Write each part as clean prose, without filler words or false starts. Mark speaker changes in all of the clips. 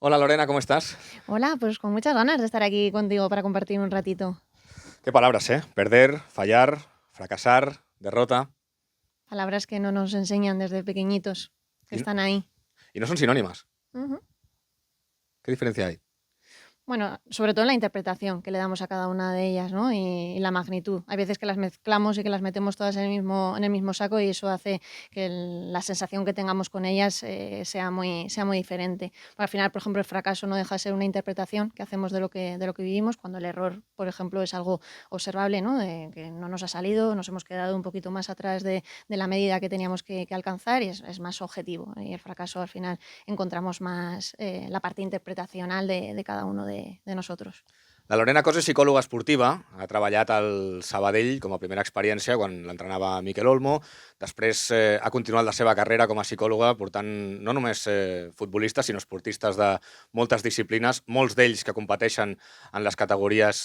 Speaker 1: Hola Lorena, ¿cómo estás?
Speaker 2: Hola, pues con muchas ganas de estar aquí contigo para compartir un ratito.
Speaker 1: Qué palabras, ¿eh? Perder, fallar, fracasar, derrota.
Speaker 2: Palabras que no nos enseñan desde pequeñitos, que
Speaker 1: Y,
Speaker 2: están ahí.
Speaker 1: y no son sinónimas.
Speaker 2: Ujú.
Speaker 1: ¿Qué diferencia hay?
Speaker 2: Bueno, sobre todo en la interpretación que le damos a cada una de ellas, ¿no? Y la magnitud. Hay veces que las mezclamos y que las metemos todas en el mismo saco y eso hace que la sensación que tengamos con ellas sea muy diferente. Al final, por ejemplo, el fracaso no deja de ser una interpretación que hacemos de lo que vivimos, cuando el error, por ejemplo, es algo observable, ¿no? De que no nos ha salido, nos hemos quedado un poquito más atrás de la medida que teníamos que alcanzar y es más objetivo. Y el fracaso, al final, encontramos más la parte interpretacional de cada uno de nosotros.
Speaker 1: La Lorena Cos és psicòloga esportiva, ha treballat al Sabadell com a primera experiència quan l'entrenava Miquel Olmo, després ha continuat la seva carrera com a psicòloga portant no només futbolistes, sinó esportistes de moltes disciplines, molts d'ells que competeixen en les categories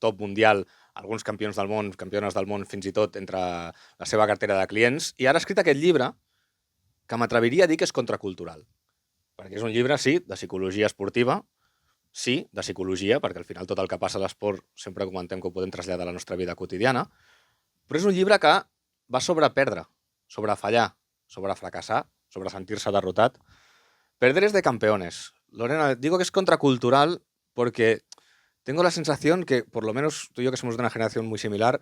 Speaker 1: top mundial, alguns campions del món, campiones del món fins i tot entre la seva cartera de clients, i ara ha escrit aquest llibre que m'atreviria a dir que és contracultural, perquè és un llibre, sí, de psicologia esportiva, sí, de psicologia, perquè al final tot el que passa a l'esport sempre comentem que ho podem traslladar a la nostra vida quotidiana, però és un llibre que va sobre perdre, sobre fallar, sobre fracassar, sobre sentir-se derrotat. Perder es de campeones. Lorena, digo que es contracultural porque tengo la sensación que, por lo menos tú y yo que somos de una generación muy similar,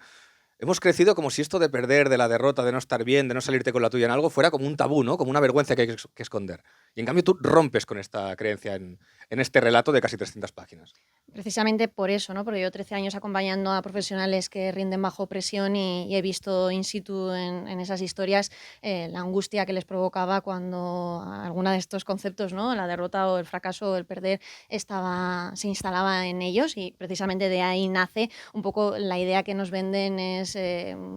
Speaker 1: hemos crecido como si esto de perder, de la derrota, de no estar bien, de no salirte con la tuya en algo, fuera como un tabú, ¿no? Como una vergüenza que hay que esconder. Y en cambio tú rompes con esta creencia en este relato de casi 300 páginas.
Speaker 2: Precisamente por eso, ¿no? Porque yo 13 años acompañando a profesionales que rinden bajo presión y he visto in situ en esas historias la angustia que les provocaba cuando alguna de estos conceptos, ¿no? La derrota o el fracaso o el perder se instalaba en ellos y precisamente de ahí nace un poco la idea que nos venden es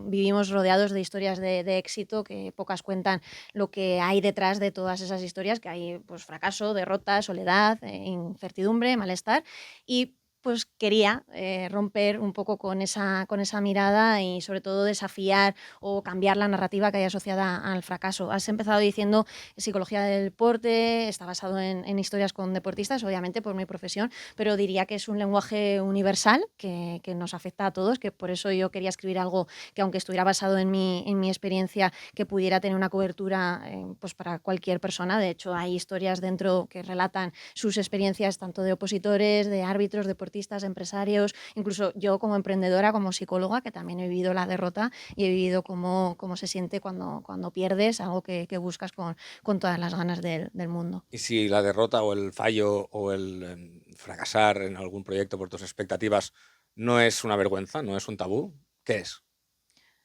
Speaker 2: vivimos rodeados de historias de éxito que pocas cuentan lo que hay detrás de todas esas historias, que hay pues fracaso, derrota, soledad, incertidumbre, malestar y pues quería romper un poco con esa mirada y sobre todo desafiar o cambiar la narrativa que hay asociada al fracaso. Has empezado diciendo psicología del deporte, está basado en historias con deportistas, obviamente por mi profesión, pero diría que es un lenguaje universal que nos afecta a todos, que por eso yo quería escribir algo que aunque estuviera basado en mi experiencia, que pudiera tener una cobertura pues para cualquier persona. De hecho, hay historias dentro que relatan sus experiencias tanto de opositores, de árbitros, deportistas, empresarios, incluso yo como emprendedora, como psicóloga, que también he vivido la derrota y he vivido cómo se siente cuando pierdes algo que buscas con todas las ganas del mundo.
Speaker 1: Y si la derrota o el fallo o el fracasar en algún proyecto por tus expectativas no es una vergüenza, no es un tabú, ¿qué es?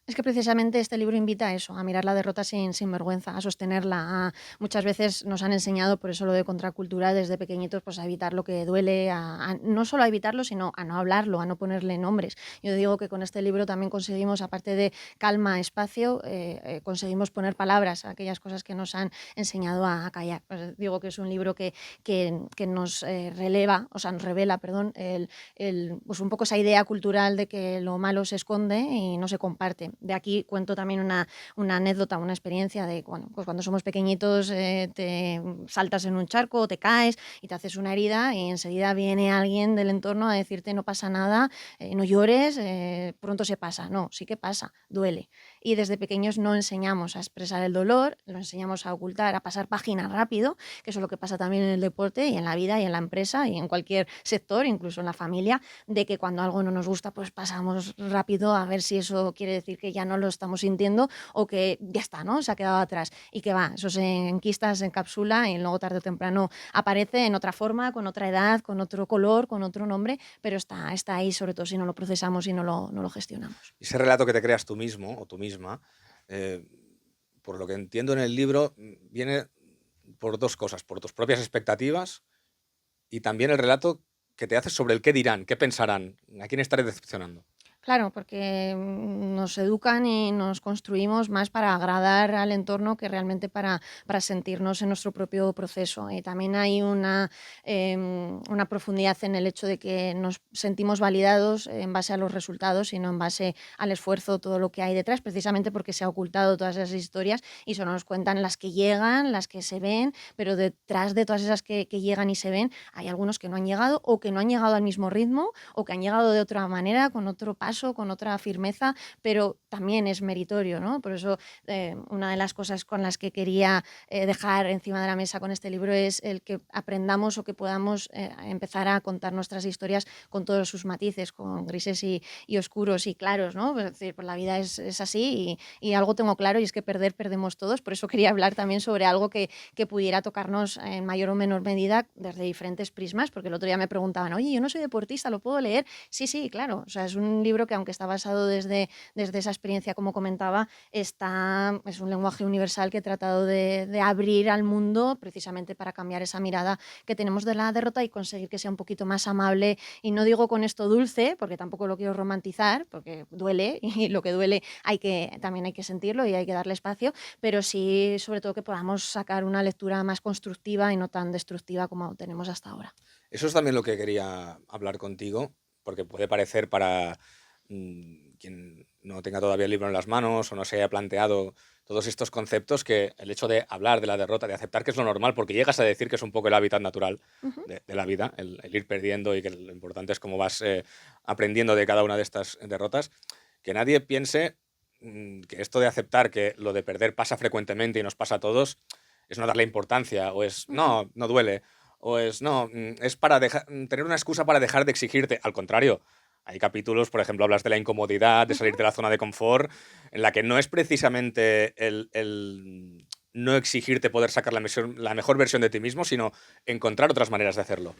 Speaker 2: Es que precisamente este libro invita a eso, a mirar la derrota sin vergüenza, a sostenerla. Muchas veces nos han enseñado, por eso lo de contracultura, desde pequeñitos, pues a evitar lo que duele, no solo a evitarlo, sino a no hablarlo, a no ponerle nombres. Yo digo que con este libro también conseguimos, aparte de calma, espacio, conseguimos poner palabras a aquellas cosas que nos han enseñado a callar. Pues digo que es un libro que nos releva, o sea, nos revela, perdón, pues un poco esa idea cultural de que lo malo se esconde y no se comparte. De aquí cuento también una anécdota, una experiencia de bueno, pues cuando somos pequeñitos te saltas en un charco, te caes y te haces una herida y enseguida viene alguien del entorno a decirte no pasa nada, no llores, pronto se pasa. No, sí que pasa, duele. Y desde pequeños no enseñamos a expresar el dolor, lo enseñamos a ocultar, a pasar página rápido, que eso es lo que pasa también en el deporte y en la vida y en la empresa y en cualquier sector, incluso en la familia, de que cuando algo no nos gusta, pues pasamos rápido a ver si eso quiere decir que ya no lo estamos sintiendo o que ya está, ¿no? Se ha quedado atrás. Y que va, eso se enquista, se encapsula y luego tarde o temprano aparece en otra forma, con otra edad, con otro color, con otro nombre, pero está ahí, sobre todo si no lo procesamos y no lo gestionamos.
Speaker 1: Ese relato que te creas tú mismo o tú misma, eh, por lo que entiendo en el libro, viene por dos cosas, por tus propias expectativas y también el relato que te haces sobre el qué dirán, qué pensarán, a quién estaré decepcionando.
Speaker 2: Claro, porque nos educan y nos construimos más para agradar al entorno que realmente para sentirnos en nuestro propio proceso. Y también hay una profundidad en el hecho de que nos sentimos validados en base a los resultados y no en base al esfuerzo, todo lo que hay detrás, precisamente porque se ha ocultado todas esas historias y solo nos cuentan las que llegan, las que se ven, pero detrás de todas esas que llegan y se ven, hay algunos que no han llegado o que no han llegado al mismo ritmo o que han llegado de otra manera, con otro paso, con otra firmeza, pero también es meritorio, ¿no? Por eso una de las cosas con las que quería dejar encima de la mesa con este libro es el que aprendamos o que podamos empezar a contar nuestras historias con todos sus matices, con grises y oscuros y claros, ¿no? Es decir, pues la vida es así y algo tengo claro y es que perdemos todos, por eso quería hablar también sobre algo que pudiera tocarnos en mayor o menor medida desde diferentes prismas, porque el otro día me preguntaban, oye, yo no soy deportista, ¿lo puedo leer? Sí, sí, claro, o sea, es un libro que aunque está basado desde esa experiencia, como comentaba, es un lenguaje universal que he tratado de abrir al mundo precisamente para cambiar esa mirada que tenemos de la derrota y conseguir que sea un poquito más amable. Y no digo con esto dulce, porque tampoco lo quiero romantizar, porque duele y lo que duele también hay que sentirlo y hay que darle espacio, pero sí sobre todo que podamos sacar una lectura más constructiva y no tan destructiva como tenemos hasta ahora.
Speaker 1: Eso es también lo que quería hablar contigo, porque puede parecer para quien no tenga todavía el libro en las manos o no se haya planteado todos estos conceptos, que el hecho de hablar de la derrota, de aceptar que es lo normal, porque llegas a decir que es un poco el hábitat natural
Speaker 2: Ujú.
Speaker 1: de la vida, el ir perdiendo y que lo importante es cómo vas aprendiendo de cada una de estas derrotas, que nadie piense que esto de aceptar que lo de perder pasa frecuentemente y nos pasa a todos, es no darle importancia o es,
Speaker 2: Ujú.
Speaker 1: no, no duele. O es, no, es para tener una excusa para dejar de exigirte. Al contrario, hay capítulos, por ejemplo, hablas de la incomodidad, de
Speaker 2: Ujú.
Speaker 1: salir de la zona de confort, en la que no es precisamente el no exigirte poder sacar la mejor versión de ti mismo, sino encontrar otras maneras de hacerlo.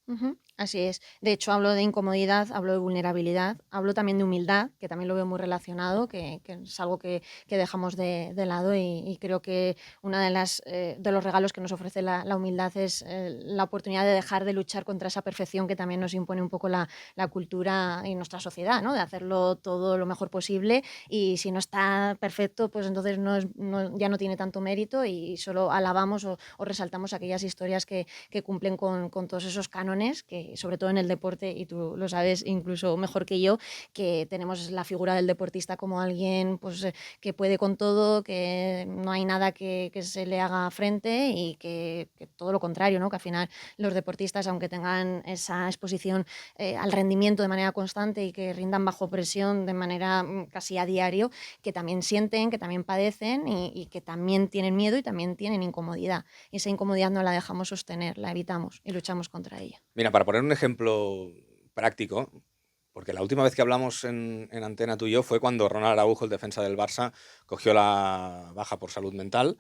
Speaker 2: Ujú, así es. De hecho, hablo de incomodidad, hablo de vulnerabilidad, hablo también de humildad, que también lo veo muy relacionado, que es algo que dejamos de lado y creo que uno de los regalos que nos ofrece la humildad es la oportunidad de dejar de luchar contra esa perfección que también nos impone un poco la cultura y nuestra sociedad, ¿no? De hacerlo todo lo mejor posible y si no está perfecto, pues entonces ya no tiene tanto mérito y solo alabamos o resaltamos aquellas historias que cumplen con todos esos cánones, que sobre todo en el deporte, y tú lo sabes incluso mejor que yo, que tenemos la figura del deportista como alguien pues, que puede con todo, que no hay nada que se le haga frente y que todo lo contrario, ¿no? Que al final los deportistas, aunque tengan esa exposición al rendimiento de manera constante y que rindan bajo presión de manera casi a diario, que también sienten, que también padecen y que también tienen miedo y también tienen incomodidad. Y esa incomodidad no la dejamos sostener, la evitamos y luchamos contra ella.
Speaker 1: Mira, para poner un ejemplo práctico, porque la última vez que hablamos en Antena tú y yo fue cuando Ronald Araujo, el defensa del Barça, cogió la baja por salud mental.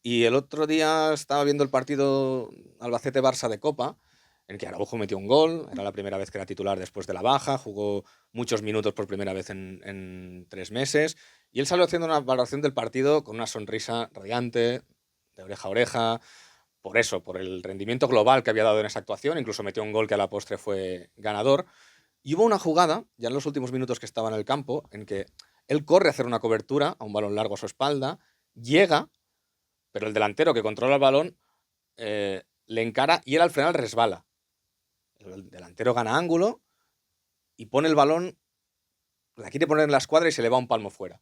Speaker 1: Y el otro día estaba viendo el partido Albacete-Barça de Copa, en el que Araujo metió un gol, era la primera vez que era titular después de la baja, jugó muchos minutos por primera vez en 3 meses, y él salió haciendo una valoración del partido con una sonrisa radiante, de oreja a oreja, por eso, por el rendimiento global que había dado en esa actuación, incluso metió un gol que a la postre fue ganador. Y hubo una jugada, ya en los últimos minutos que estaba en el campo, en que él corre a hacer una cobertura a un balón largo a su espalda, llega, pero el delantero que controla el balón le encara y él al final resbala. El delantero gana ángulo y pone el balón, la quiere poner en la escuadra y se le va un palmo fuera.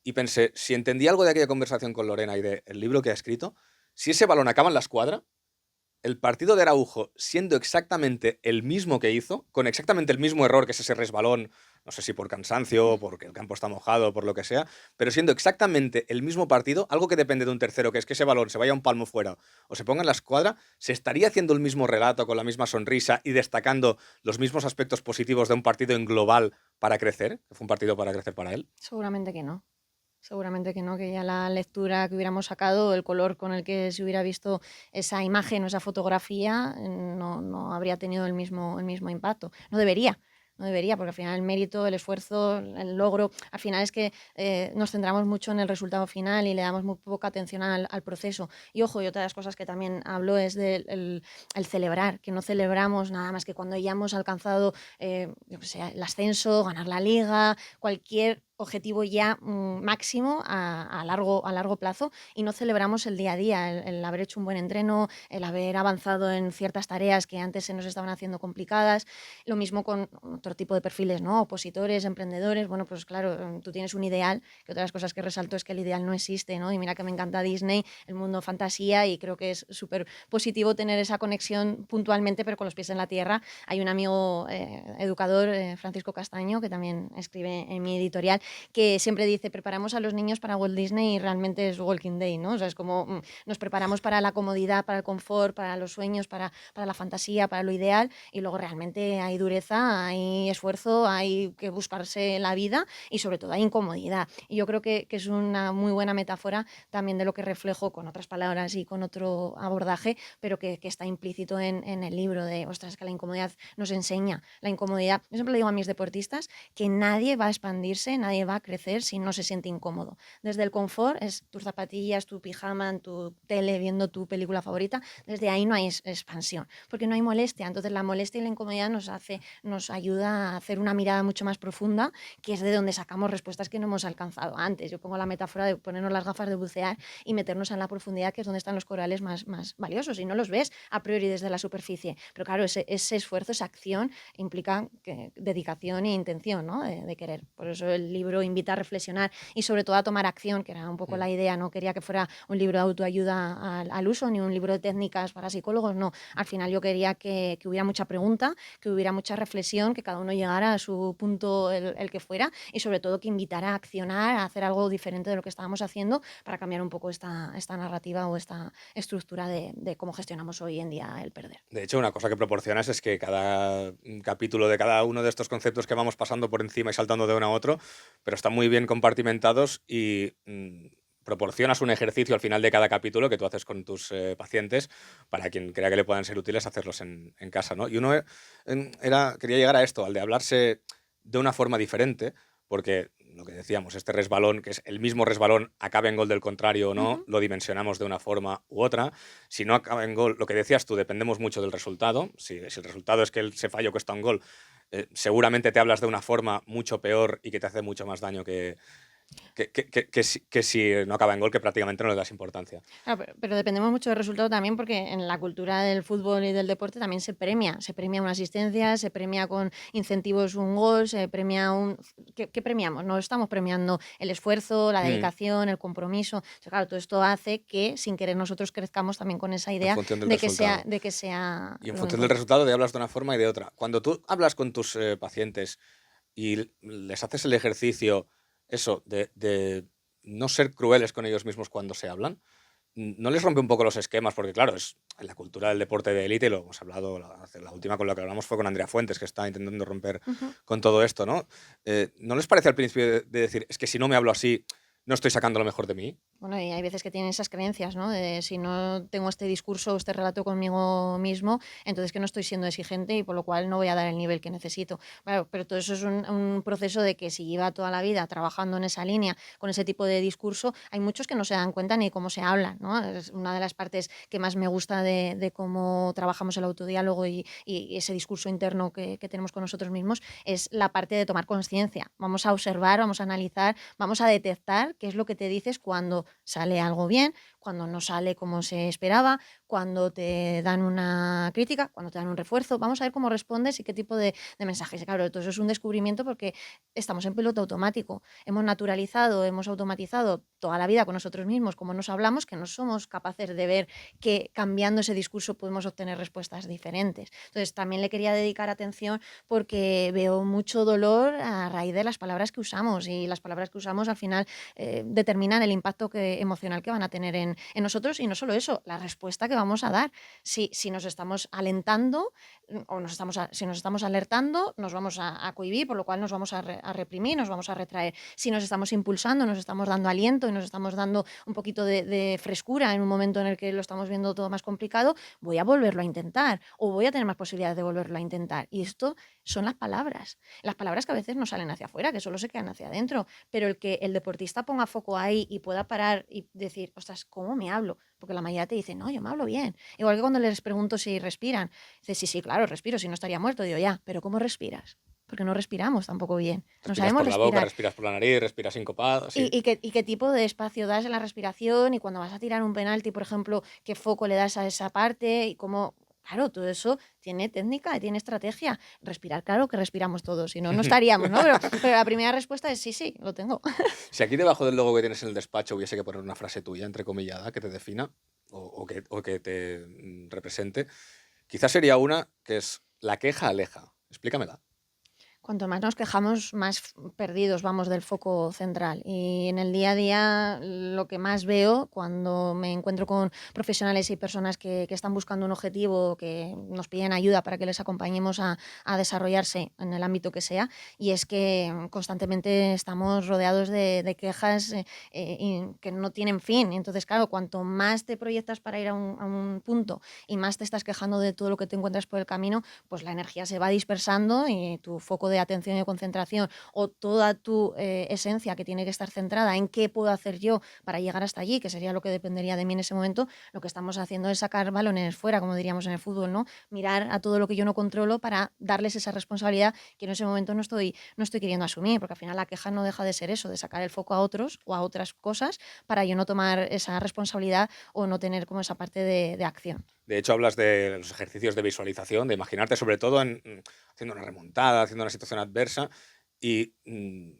Speaker 1: Y pensé, si entendí algo de aquella conversación con Lorena y del libro que ha escrito, si ese balón acaba en la escuadra, el partido de Araujo, siendo exactamente el mismo que hizo, con exactamente el mismo error que es ese resbalón, no sé si por cansancio, porque el campo está mojado, por lo que sea, pero siendo exactamente el mismo partido, algo que depende de un tercero, que es que ese balón se vaya un palmo fuera o se ponga en la escuadra, se estaría haciendo el mismo relato con la misma sonrisa y destacando los mismos aspectos positivos de un partido en global para crecer, que fue un partido para crecer para él.
Speaker 2: Seguramente que no. Seguramente que no, que ya la lectura que hubiéramos sacado, el color con el que se hubiera visto esa imagen o esa fotografía, no habría tenido el mismo impacto. No debería. no debería, porque al final el mérito, el esfuerzo, el logro, al final es que nos centramos mucho en el resultado final y le damos muy poca atención al proceso. Y ojo, y otra de las cosas que también hablo es del el celebrar, que no celebramos nada más que cuando ya hemos alcanzado yo que sé, el ascenso, ganar la liga, cualquier objetivo ya máximo a largo plazo y no celebramos el día a día, el haber hecho un buen entreno, el haber avanzado en ciertas tareas que antes se nos estaban haciendo complicadas. Lo mismo con otro tipo de perfiles, ¿no? Opositores, emprendedores. Bueno, pues claro, tú tienes un ideal, que otra de las cosas que resalto es que el ideal no existe, ¿no? Y mira que me encanta Disney, el mundo fantasía, y creo que es súper positivo tener esa conexión puntualmente, pero con los pies en la tierra. Hay un amigo educador, Francisco Castaño, que también escribe en mi editorial, que siempre dice, preparamos a los niños para Walt Disney y realmente es Walking Day, ¿no? O sea, es como nos preparamos para la comodidad, para el confort, para los sueños, para la fantasía, para lo ideal, y luego realmente hay dureza, hay esfuerzo, hay que buscarse la vida y sobre todo hay incomodidad. Y yo creo que es una muy buena metáfora también de lo que reflejo con otras palabras y con otro abordaje, pero que está implícito en el libro de, ostras, que la incomodidad nos enseña, la incomodidad. Yo siempre le digo a mis deportistas que nadie va a expandirse, nadie va a crecer si no se siente incómodo. Desde el confort es tus zapatillas, tu pijama, en tu tele, viendo tu película favorita, desde ahí no hay expansión, porque no hay molestia. Entonces la molestia y la incomodidad nos ayuda a hacer una mirada mucho más profunda, que es de donde sacamos respuestas que no hemos alcanzado antes. Yo pongo la metáfora de ponernos las gafas de bucear y meternos en la profundidad, que es donde están los corales más valiosos, y no los ves a priori desde la superficie. Pero claro, ese esfuerzo, esa acción implica dedicación e intención, ¿no? de querer. Por eso el libro invita a reflexionar y sobre todo a tomar acción, que era un poco la idea. No quería que fuera un libro de autoayuda al uso, ni un libro de técnicas para psicólogos, no. Al final yo quería que hubiera mucha pregunta, que hubiera mucha reflexión, que cada uno llegara a su punto, el que fuera, y sobre todo que invitara a accionar, a hacer algo diferente de lo que estábamos haciendo para cambiar un poco esta narrativa o esta estructura de cómo gestionamos hoy en día el perder.
Speaker 1: De hecho, una cosa que proporcionas es que cada capítulo de cada uno de estos conceptos que vamos pasando por encima y saltando de uno a otro, pero están muy bien compartimentados y proporcionas un ejercicio al final de cada capítulo que tú haces con tus pacientes para quien crea que le puedan ser útiles hacerlos en casa, ¿no? Y uno quería llegar a esto, al de hablarse de una forma diferente, porque lo que decíamos, este resbalón, que es el mismo resbalón, acabe en gol del contrario o no,
Speaker 2: Ujú.
Speaker 1: lo dimensionamos de una forma u otra. Si no acaba en gol, lo que decías tú, dependemos mucho del resultado. Si el resultado es que ese fallo cuesta un gol, seguramente te hablas de una forma mucho peor y que te hace mucho más daño que si no acaba en gol, que prácticamente no le das importancia.
Speaker 2: Claro, pero dependemos mucho del resultado también, porque en la cultura del fútbol y del deporte también se premia una asistencia, se premia con incentivos un gol, se premia un... ¿Qué premiamos? No estamos premiando el esfuerzo, la
Speaker 1: Mm,
Speaker 2: dedicación, el compromiso. Entonces, claro, todo esto hace que sin querer nosotros crezcamos también con esa
Speaker 1: en
Speaker 2: idea
Speaker 1: función del resultado.
Speaker 2: de que sea
Speaker 1: Y en
Speaker 2: lo
Speaker 1: función del
Speaker 2: importante.
Speaker 1: resultado te hablas de una forma y de otra. Cuando tú hablas con tus pacientes y les haces el ejercicio, eso, de no ser crueles con ellos mismos cuando se hablan, ¿no les rompe un poco los esquemas? Porque claro, es en la cultura del deporte de élite, lo hemos hablado, la última con la que hablamos fue con Andrea Fuentes, que está intentando romper
Speaker 2: Ujú.
Speaker 1: con todo esto, ¿no? ¿No les parece al principio de decir, es que si no me hablo así, no estoy sacando lo mejor de mí?
Speaker 2: Bueno, y hay veces que tienen esas creencias, ¿no? De si no tengo este discurso o este relato conmigo mismo, entonces que no estoy siendo exigente y por lo cual no voy a dar el nivel que necesito. Claro, pero todo eso es un proceso de que si lleva toda la vida trabajando en esa línea, con ese tipo de discurso, hay muchos que no se dan cuenta ni cómo se habla, ¿no? Es una de las partes que más me gusta de cómo trabajamos el autodiálogo y ese discurso interno que tenemos con nosotros mismos, es la parte de tomar conciencia. Vamos a observar, vamos a analizar, vamos a detectar qué es lo que te dices cuando sale algo bien, cuando no sale como se esperaba, cuando te dan una crítica, cuando te dan un refuerzo. Vamos a ver cómo respondes y qué tipo de mensajes. Y claro, todo eso es un descubrimiento porque estamos en piloto automático. Hemos naturalizado, hemos automatizado toda la vida con nosotros mismos, como nos hablamos, que no somos capaces de ver que cambiando ese discurso podemos obtener respuestas diferentes. Entonces, también le quería dedicar atención porque veo mucho dolor a raíz de las palabras que usamos, y las palabras que usamos al final determinan el impacto emocional que van a tener en nosotros, y no solo eso, la respuesta que vamos a dar. Si nos estamos alentando o si nos estamos alertando, nos vamos a cohibir, por lo cual nos vamos a reprimir, nos vamos a retraer. Si nos estamos impulsando, nos estamos dando aliento y nos estamos dando un poquito de frescura en un momento en el que lo estamos viendo todo más complicado, voy a volverlo a intentar o voy a tener más posibilidades de volverlo a intentar. Y esto son las palabras que a veces no salen hacia afuera, que solo se quedan hacia adentro, pero el que el deportista ponga foco ahí y pueda parar y decir, ostras, ¿cómo me hablo? Porque la mayoría te dice, no, yo me hablo bien. Igual que cuando les pregunto si respiran, dice, sí, claro, respiro, si no estaría muerto. Digo, ya, pero ¿cómo respiras? Porque no respiramos tampoco bien. No
Speaker 1: Respiras
Speaker 2: sabemos
Speaker 1: por la boca,
Speaker 2: respirar.
Speaker 1: respiras por la nariz, respiras sincopado, sí.
Speaker 2: ¿Y qué tipo de espacio das en la respiración? Y cuando vas a tirar un penalti, por ejemplo, ¿qué foco le das a esa parte? Y cómo... Claro, todo eso tiene técnica, tiene estrategia. Respirar, claro que respiramos todos, si no, no estaríamos, ¿no? Pero la primera respuesta es sí, lo tengo.
Speaker 1: Si aquí debajo del logo que tienes en el despacho hubiese que poner una frase tuya, entrecomillada, que te defina o que te represente, quizás sería una que es la queja aleja. Explícamela.
Speaker 2: Cuanto más nos quejamos, más perdidos vamos del foco central. Y en el día a día lo que más veo cuando me encuentro con profesionales y personas que están buscando un objetivo, que nos piden ayuda para que les acompañemos a desarrollarse en el ámbito que sea, y es que constantemente estamos rodeados de quejas que no tienen fin. Entonces, claro, cuanto más te proyectas para ir a un punto y más te estás quejando de todo lo que te encuentras por el camino, pues la energía se va dispersando y tu foco de atención y de concentración o toda tu esencia que tiene que estar centrada en qué puedo hacer yo para llegar hasta allí, que sería lo que dependería de mí en ese momento, lo que estamos haciendo es sacar balones fuera, como diríamos en el fútbol, ¿no? Mirar a todo lo que yo no controlo para darles esa responsabilidad que en ese momento no estoy queriendo asumir, porque al final la queja no deja de ser eso, de sacar el foco a otros o a otras cosas para yo no tomar esa responsabilidad o no tener como esa parte de acción.
Speaker 1: De hecho, hablas de los ejercicios de visualización, de imaginarte sobre todo haciendo una remontada, haciendo una situación adversa, y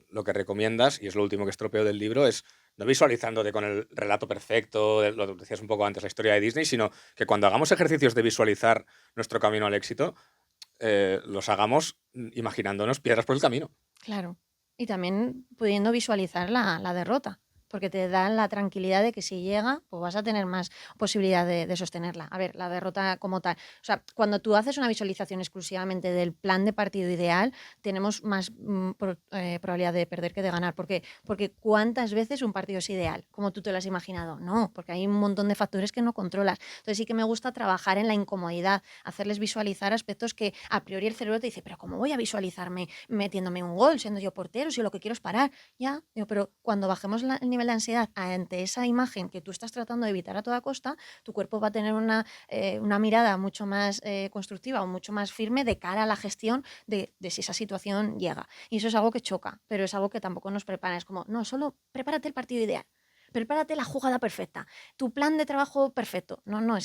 Speaker 1: lo que recomiendas, y es lo último que estropeo del libro, es no visualizándote con el relato perfecto, lo que decías un poco antes, la historia de Disney, sino que cuando hagamos ejercicios de visualizar nuestro camino al éxito, los hagamos imaginándonos piedras por el camino.
Speaker 2: Claro. Y también pudiendo visualizar la derrota, porque te dan la tranquilidad de que si llega, pues vas a tener más posibilidad de sostenerla. A ver, la derrota como tal. O sea, cuando tú haces una visualización exclusivamente del plan de partido ideal, tenemos más probabilidad de perder que de ganar. ¿Por qué? Porque ¿cuántas veces un partido es ideal? Como tú te lo has imaginado. No, porque hay un montón de factores que no controlas. Entonces sí que me gusta trabajar en la incomodidad, hacerles visualizar aspectos que a priori el cerebro te dice, pero ¿cómo voy a visualizarme metiéndome un gol, siendo yo portero, si lo que quiero es parar? Ya, digo, pero cuando bajemos el nivel de ansiedad ante esa imagen que tú estás tratando de evitar a toda costa, tu cuerpo va a tener una mirada mucho más constructiva o mucho más firme de cara a la gestión de si esa situación llega. Y eso es algo que choca, pero es algo que tampoco nos prepara. Es como, no, solo prepárate el partido ideal. Prepárate la jugada perfecta, tu plan de trabajo perfecto. No,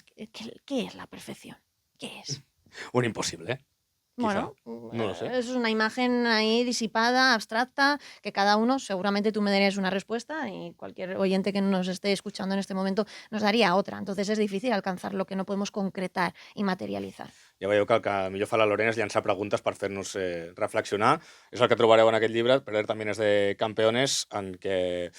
Speaker 2: ¿qué es la perfección? ¿Qué es?
Speaker 1: Un imposible, ¿eh? Quizá.
Speaker 2: Bueno,
Speaker 1: No lo sé.
Speaker 2: es una imagen ahí disipada, abstracta, que cada uno, seguramente tú me darías una respuesta y cualquier oyente que nos esté escuchando en este momento nos daría otra. Entonces es difícil alcanzar lo que no podemos concretar y materializar.
Speaker 1: Ja veieu que el que millor fa la Lorena és llançar preguntes per fer-nos reflexionar. És el que trobareu en aquest llibre, Perder también es de campeones, en què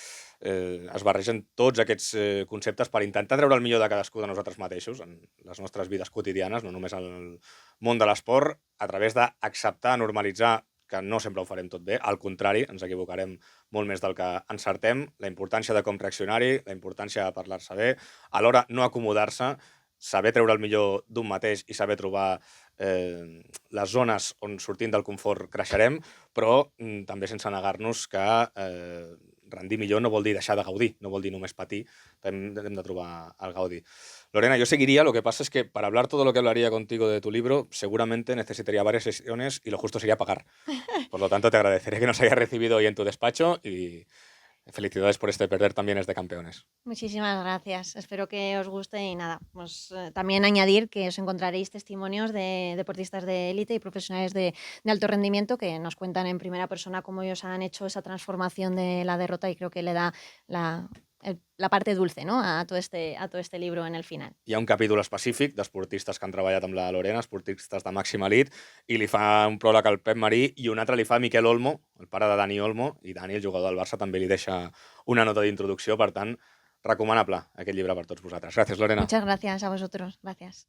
Speaker 1: es barregen tots aquests conceptes per intentar treure el millor de cadascú de nosaltres mateixos en les nostres vides quotidianes, no només al món de l'esport, a través d'acceptar, normalitzar que no sempre ho farem tot bé, al contrari, ens equivocarem molt més del que encertem, la importància de com reaccionar-hi, la importància de parlar-se bé, alhora no acomodar-se, saber treure el millor d'un mateix i saber trobar les zones on sortint del confort creixerem, però també sense negar-nos que rendir millor no vol dir deixar de gaudir, no vol dir només patir, hem de trobar el gaudi. Lorena, yo seguiría, lo que pasa es que para hablar todo lo que hablaría contigo de tu libro, seguramente necesitaría varias sesiones y lo justo sería pagar. Por lo tanto, te agradeceré que nos hayas recibido hoy en tu despacho y felicidades por este Perder también es de campeones.
Speaker 2: Muchísimas gracias. Espero que os guste y nada, pues también añadir que os encontraréis testimonios de deportistas de élite y profesionales de alto rendimiento que nos cuentan en primera persona cómo ellos han hecho esa transformación de la derrota y creo que le da la parte dulce, no?, a todo este libro en el final.
Speaker 1: Hi ha un capítol específic d'esportistes que han treballat amb la Lorena, esportistes de màxima elit, i li fa un pròleg al Pep Marí i un altre li fa a Miquel Olmo, el pare de Dani Olmo, i Dani, el jugador del Barça, també li deixa una nota d'introducció. Per tant, recomanable aquest llibre per tots vosaltres. Gràcies, Lorena.
Speaker 2: Muchas gracias a vosotros. Gracias.